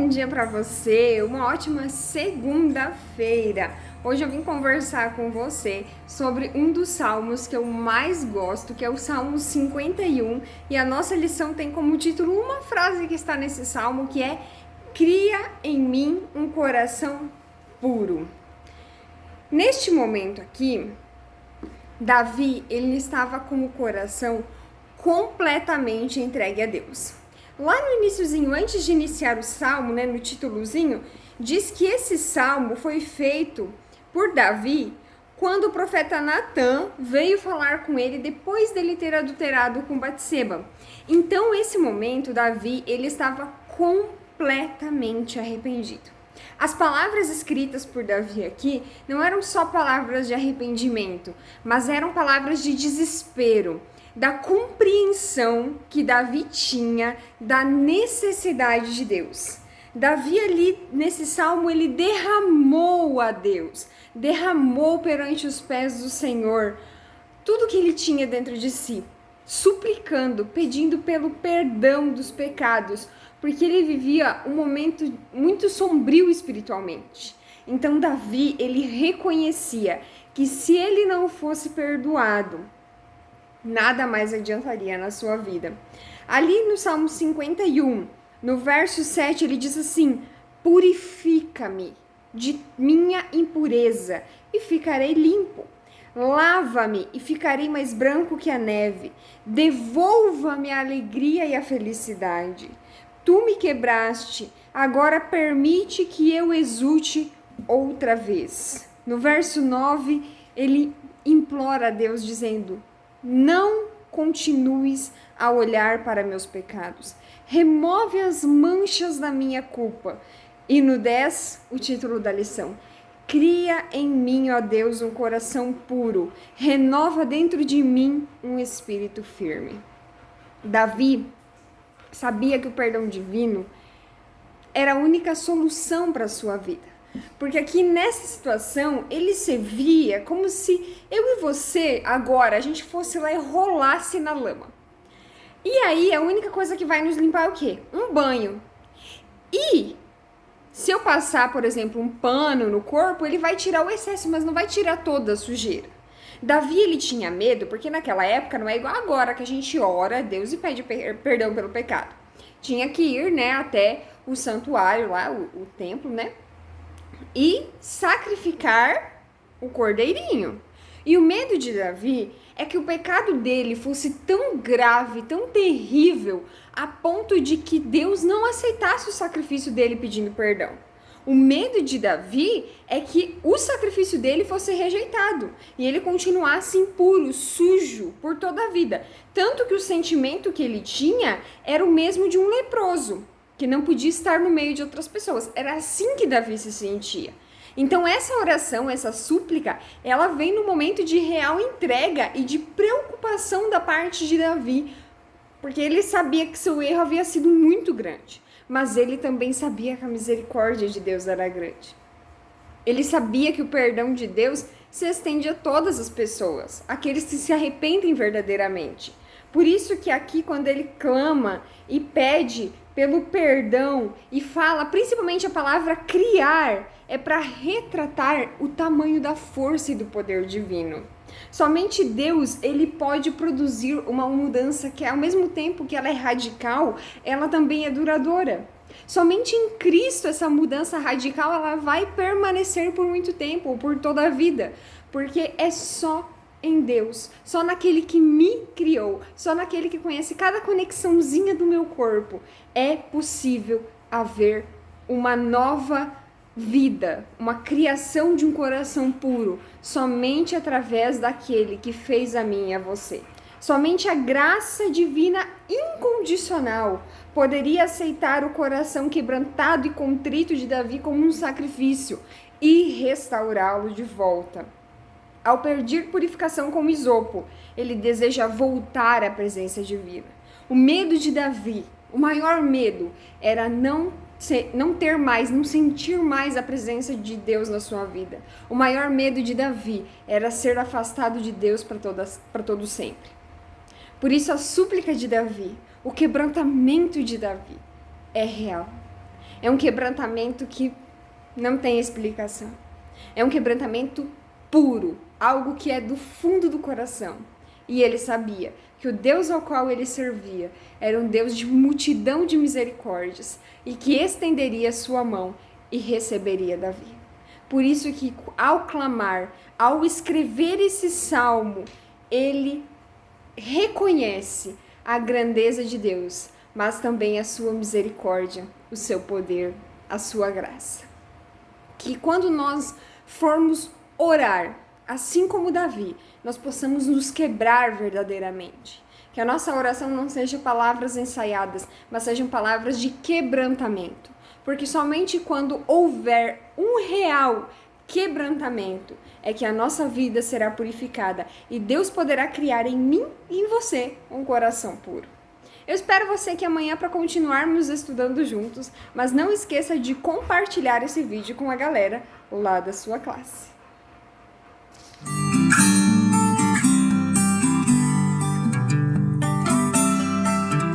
bom dia para você, uma ótima segunda-feira. Hoje eu vim conversar com você sobre um dos salmos que eu mais gosto, que é o Salmo 51, e a nossa lição tem como título uma frase que está nesse salmo, que é: cria em mim um coração puro. Neste momento aqui, Davi, ele estava com o coração completamente entregue a Deus. Lá no iniciozinho, antes de iniciar o salmo, no títulozinho, diz que esse salmo foi feito por Davi quando o profeta Natã veio falar com ele depois dele ter adulterado com Batseba. Então, esse momento, Davi, ele estava completamente arrependido. As palavras escritas por Davi aqui não eram só palavras de arrependimento, mas eram palavras de desespero, da compreensão que Davi tinha da necessidade de Deus. Davi ali, nesse salmo, ele derramou a Deus, derramou perante os pés do Senhor tudo que ele tinha dentro de si, suplicando, pedindo pelo perdão dos pecados, porque ele vivia um momento muito sombrio espiritualmente. Então Davi, ele reconhecia que se ele não fosse perdoado, nada mais adiantaria na sua vida. Ali no Salmo 51, no verso 7, ele diz assim: purifica-me de minha impureza e ficarei limpo. Lava-me e ficarei mais branco que a neve. Devolva-me a alegria e a felicidade. Tu me quebraste, agora permite que eu exulte outra vez. No verso 9, ele implora a Deus dizendo: não continues a olhar para meus pecados. Remove as manchas da minha culpa. E no 10, o título da lição: cria em mim, ó Deus, um coração puro. Renova dentro de mim um espírito firme. Davi sabia que o perdão divino era a única solução para a sua vida. Porque aqui nessa situação, ele se via como se eu e você, agora, a gente fosse lá e rolasse na lama. E aí, a única coisa que vai nos limpar é o quê? Um banho. E se eu passar, por exemplo, um pano no corpo, ele vai tirar o excesso, mas não vai tirar toda a sujeira. Davi, ele tinha medo, porque naquela época não é igual agora que a gente ora a Deus e pede perdão pelo pecado. Tinha que ir, até o santuário lá, o templo, e sacrificar o cordeirinho. E o medo de Davi é que o pecado dele fosse tão grave, tão terrível, a ponto de que Deus não aceitasse o sacrifício dele pedindo perdão. O medo de Davi é que o sacrifício dele fosse rejeitado e ele continuasse impuro, sujo por toda a vida. Tanto que o sentimento que ele tinha era o mesmo de um leproso, que não podia estar no meio de outras pessoas. Era assim que Davi se sentia. Então essa oração, essa súplica, ela vem no momento de real entrega e de preocupação da parte de Davi, porque ele sabia que seu erro havia sido muito grande, mas ele também sabia que a misericórdia de Deus era grande. Ele sabia que o perdão de Deus se estende a todas as pessoas, aqueles que se arrependem verdadeiramente. Por isso que aqui, quando ele clama e pede pelo perdão e fala, principalmente a palavra criar, é para retratar o tamanho da força e do poder divino. Somente Deus, ele pode produzir uma mudança que, ao mesmo tempo que ela é radical, ela também é duradoura. Somente em Cristo essa mudança radical ela vai permanecer por muito tempo, ou por toda a vida, porque é só em Deus, só naquele que me criou, só naquele que conhece cada conexãozinha do meu corpo, é possível haver uma nova vida, uma criação de um coração puro, somente através daquele que fez a mim e a você. Somente a graça divina incondicional poderia aceitar o coração quebrantado e contrito de Davi como um sacrifício e restaurá-lo de volta. Ao pedir purificação com isopo, ele deseja voltar à presença divina. O medo de Davi, o maior medo, era não ter mais, não sentir mais a presença de Deus na sua vida. O maior medo de Davi era ser afastado de Deus para todo sempre. Por isso a súplica de Davi, o quebrantamento de Davi é real. É um quebrantamento que não tem explicação. É um quebrantamento puro, algo que é do fundo do coração. E ele sabia que o Deus ao qual ele servia era um Deus de multidão de misericórdias e que estenderia sua mão e receberia Davi. Por isso que ao clamar, ao escrever esse salmo, ele reconhece a grandeza de Deus, mas também a sua misericórdia, o seu poder, a sua graça. Que quando nós formos orar, assim como Davi, nós possamos nos quebrar verdadeiramente. Que a nossa oração não seja palavras ensaiadas, mas sejam palavras de quebrantamento. Porque somente quando houver um real quebrantamento é que a nossa vida será purificada e Deus poderá criar em mim e em você um coração puro. Eu espero você aqui amanhã para continuarmos estudando juntos, mas não esqueça de compartilhar esse vídeo com a galera lá da sua classe.